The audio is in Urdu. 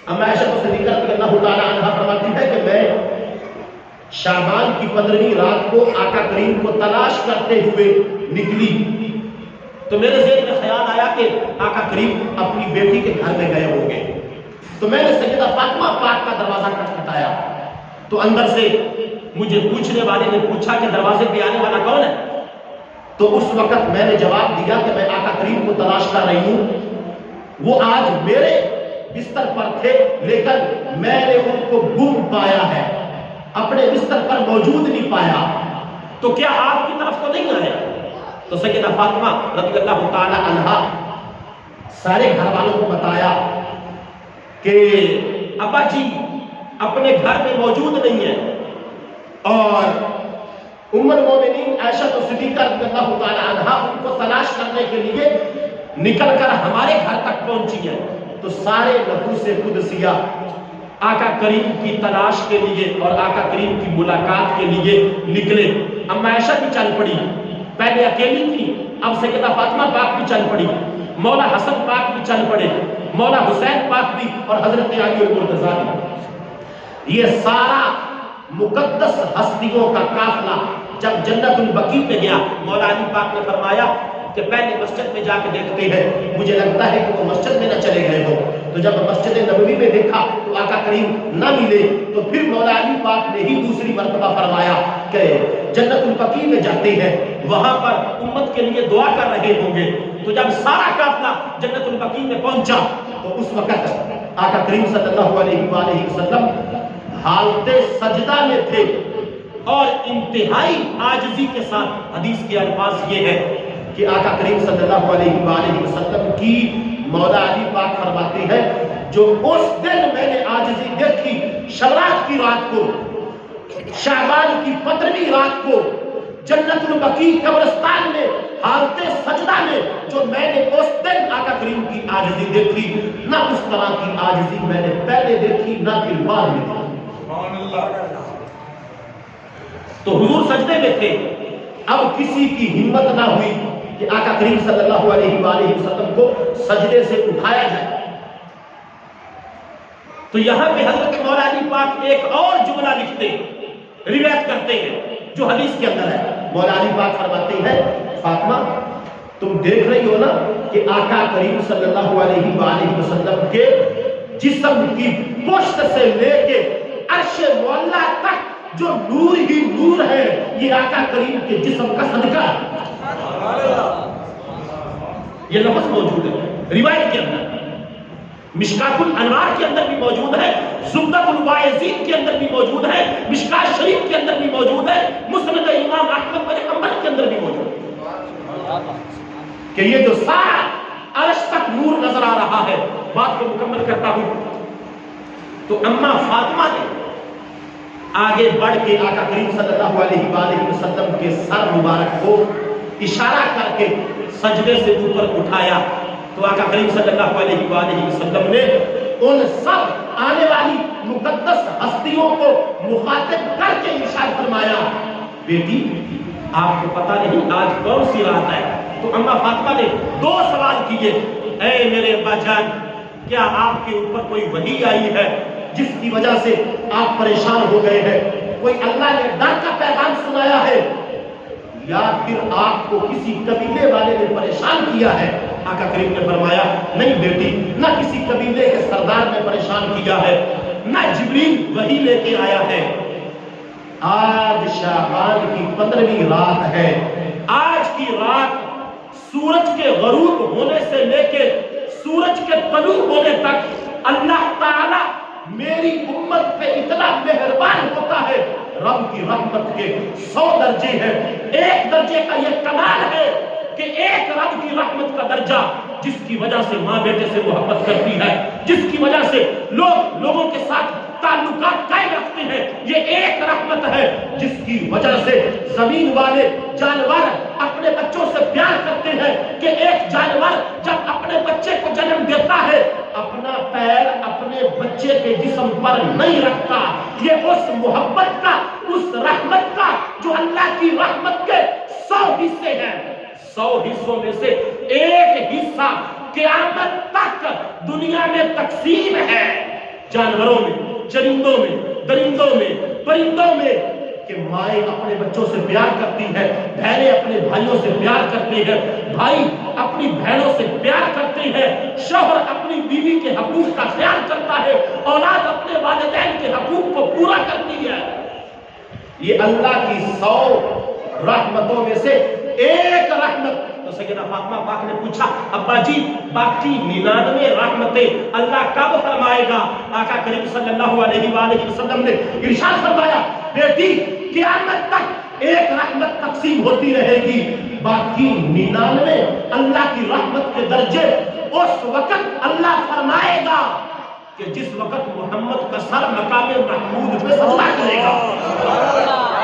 اما عائشہ صدیقہ رضی اللہ تعالی عنہا فرماتی ہے کہ میں شعبان کی 15ویں رات کو آقا کریم کو تلاش کرتے ہوئے نکلی تو میرے ذہن میں خیال آیا کہ آقا کریم اپنی بیٹی کے گھر میں گئے ہوں گے. تو میں نے سیدہ فاطمہ پاک کا دروازہ کھٹکھٹایا تو اندر سے مجھے پوچھنے والے نے پوچھا کہ دروازے پہ آنے والا کون ہے؟ تو اس وقت میں نے جواب دیا کہ میں آقا کریم کو تلاش کر رہی ہوں. وہ آج میرے بستر پر تھے لیکن میں نے ان کو گم پایا ہے، اپنے بستر پر موجود نہیں پایا. تو کیا آپ کی طرف تو نہیں آیا؟ تو سیدہ فاطمہ رضی اللہ تعالی عنہا سارے گھر والوں کو بتایا کہ ابا جی اپنے گھر میں موجود نہیں ہے. اور ام المومنین عائشہ صدیقہ رضی اللہ تعالی عنہا ان کو تلاش کرنے کے لیے نکل کر ہمارے گھر تک پہنچی ہے. تو سارے نفوس قدسیہ آقا کریم کی تلاش کے لیے اور آقا کریم کی ملاقات کے لیے نکلے. اما عائشہ بھی چل پڑی، پہلے اکیلی تھی، اب سیدہ فاطمہ پاک بھی چل پڑی، مولا حسن پاک بھی چل پڑے، مولا حسین پاک بھی اور حضرت علی المرتضیٰ بھی. یہ سارا مقدس ہستیوں کا قافلہ جب جنت البقیع پہ گیا، مولا علی پاک نے فرمایا کہ پہلے مسجد میں جا کے دیکھتے ہیں، مجھے لگتا ہے کہ وہ مسجد میں نہ چلے گئے ہو. تو جب مسجد نبوی میں دیکھا تو آقا کریم نہ ملے تو پھر مولا علی پاک نے ہی دوسری مرتبہ فرمایا کہ جنت البقیع میں جاتے ہیں، وہاں پر امت کے لیے دعا کر رہے ہوں گے. تو جب سارا قافلہ جنت البقیع میں پہنچا تو اس وقت آقا کریم صلی اللہ علیہ وآلہ وسلم حالت سجدہ میں تھے اور انتہائی عاجزی کے ساتھ. حدیث کے الفاظ یہ ہے کہ آقا کریم صلی اللہ علیہ وآلہ وسلم کی مولا علی پاک فرماتے ہیں جو اس دن میں نے عاجزی دیکھی شرات کی رات کو، شعبان کی 15ویں رات کو جنت البقیع قبرستان میں حالت سجدہ میں، جو میں نے اس دن آقا کریم کی عاجزی دیکھی، نہ اس طرح کی عاجزی میں نے پہلے دیکھی نہ پھر بعد میں دیکھی. تو حضور سجدے میں تھے. اب کسی کی ہمت نہ ہوئی کہ آقا کریم صلی اللہ علیہ وآلہ وسلم کو سجدے سے اٹھایا جائے. تو یہاں پہ حضرت مولا علی پاک ایک اور جملہ لکھتے روایت کرتے ہیں جو حدیث کے اندر ہے. مولا علی پاک فرماتے ہیں فاطمہ تم دیکھ رہی ہو نا کہ آقا کریم صلی اللہ علیہ وآلہ وسلم کے جسم کی پشت سے لے کے عرش مولا تک جو نور ہی نور ہے، یہ آقا کریم کے جسم کا صدقہ ہے. یہ لفظ موجود ہے روایت کے اندر، مشکات الانوار کے اندر بھی موجود ہے، زبدۃ الواعظین کے اندر بھی موجود ہے، مشکات شریف کے اندر بھی موجود ہے، مسند امام احمد بن حنبل کے اندر بھی موجود ہے کہ یہ جو سارا عرش تک نور نظر آ رہا ہے. بات کو مکمل کرتا ہوں. تو اما فاطمہ نے آگے بڑھ کے آقا کریم صلی اللہ علیہ وآلہ وسلم کے سر مبارک کو اشارہ کر کے سجدے سے اوپر اٹھایا. تو آقا کریم صلی اللہ علیہ وآلہ وسلم نے ان سب آنے والی مقدس ہستیوں کو مخاطب کر کے ارشاد فرمایا بیٹی آپ کو پتہ نہیں آج کون سی رات ہے؟ تو اما فاطمہ نے 2 سوال کیے. اے میرے ابا جان کیا آپ کے اوپر کوئی وحی آئی ہے جس کی وجہ سے آپ پریشان ہو گئے ہیں؟ کوئی اللہ نے ڈر کا پیغام سنایا ہے یا پھر آپ کو کسی قبیلے والے نے پریشان کیا ہے؟ آقا کریم نے فرمایا نہیں بیٹی، نہ کسی قبیلے کے سردار نے پریشان کیا ہے، نہ جبریل وحی لے کے آیا ہے. آج شعبان کی 15ویں رات ہے. آج کی رات سورج کے غروب ہونے سے لے کے سورج کے طلوع ہونے تک اللہ تعالی میری امت پہ اتنا مہربان ہوتا ہے. رب کی رحمت کے 100 درجے ہیں. ایک درجے کا یہ کمال ہے کہ ایک رب کی رحمت کا درجہ جس کی وجہ سے ماں بیٹے سے محبت کرتی ہے، جس کی وجہ سے لوگ لوگوں کے ساتھ تعلقات قائم رکھتے ہیں، یہ ایک رحمت ہے جس کی وجہ سے زمین والے جانور اپنے بچوں سے پیار کرتے ہیں کہ ایک جانور جب اپنے بچے کو جنم دیتا ہے اپنا پیر اپنے بچے کے جسم پر نہیں رکھتا. یہ اس محبت کا، اس رحمت کا جو اللہ کی رحمت کے 100 حصے ہیں، 100 حصوں میں سے ایک حصہ قیامت تک دنیا میں تقسیم ہے. جانوروں میں، چرندوں میں، درندوں میں، پرندوں میں، کہ مائیں اپنے بچوں سے پیار کرتی ہے، بہنیں اپنے بھائیوں سے پیار کرتی ہے، بھائی اپنی بہنوں سے پیار کرتے ہیں، شوہر اپنی بیوی کے حقوق کا خیال کرتا ہے، اولاد اپنے والدین کے حقوق کو پورا کرتی ہے۔ یہ اللہ کی 100 رحمتوں میں سے ایک رحمت۔ تو سیدہ فاطمہ پاک نے پوچھا ابا جی باقی 99 رحمتیں اللہ کب فرمائے گا؟ آقا کریم صلی اللہ علیہ وآلہ وسلم نے ارشاد فرمایا بیٹی قیامت تک ایک رحمت تقسیم ہوتی رہے گی، باقی 99 اللہ کی رحمت کے درجے اس وقت اللہ فرمائے گا کہ جس وقت محمد کا سر مقام محمود پہ سجدہ کرے گا۔